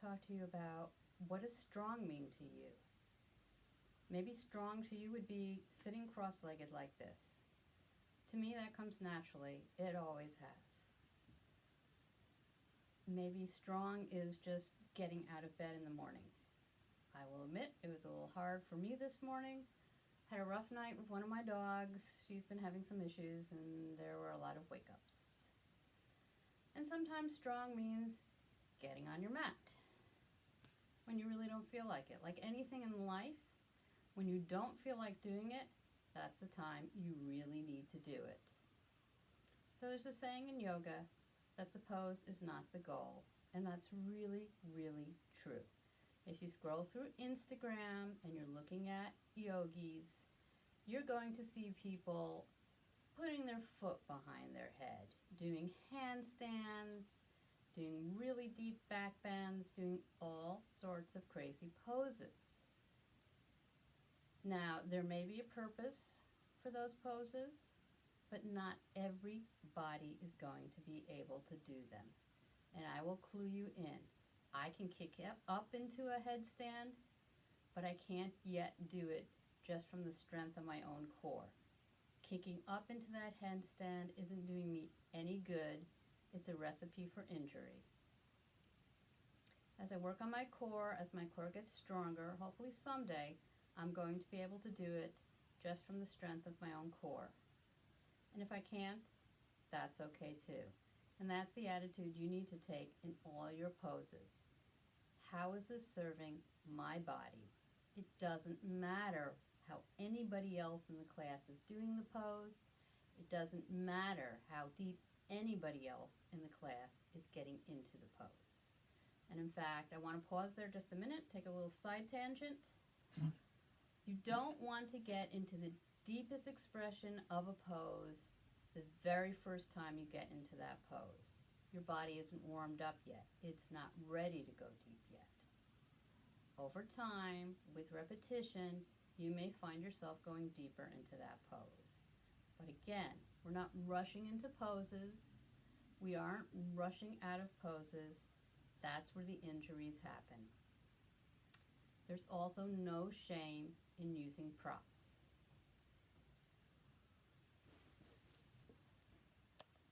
talk to you about what does strong mean to you. Maybe strong to you would be sitting cross-legged like this. To me, that comes naturally. It always has. Maybe strong is just getting out of bed in the morning. I will admit it was a little hard for me this morning. Had a rough night with one of my dogs. She's been having some issues and there were a lot of wake-ups. And sometimes strong means getting on your mat when you really don't feel like it. Like anything in life, when you don't feel like doing it, that's the time you really need to do it. So there's a saying in yoga that the pose is not the goal, and that's really, really true. If you scroll through Instagram and you're looking at yogis, you're going to see people putting their foot behind their head, doing handstands, doing really deep back bends, doing all sorts of crazy poses. Now, there may be a purpose for those poses, but not every body is going to be able to do them. And I will clue you in. I can kick up into a headstand, but I can't yet do it just from the strength of my own core. Kicking up into that headstand isn't doing me any good. It's a recipe for injury. As I work on my core, as my core gets stronger, hopefully someday I'm going to be able to do it just from the strength of my own core. And if I can't, that's okay too. And that's the attitude you need to take in all your poses. How is this serving my body? It doesn't matter how anybody else in the class is doing the pose. It doesn't matter how deep anybody else in the class is getting into the pose. And in fact, I want to pause there just a minute, take a little side tangent. You don't want to get into the deepest expression of a pose the very first time you get into that pose. Your body isn't warmed up yet. It's not ready to go deep yet. Over time, with repetition, you may find yourself going deeper into that pose. But again, we're not rushing into poses. We aren't rushing out of poses. That's where the injuries happen. There's also no shame in using props.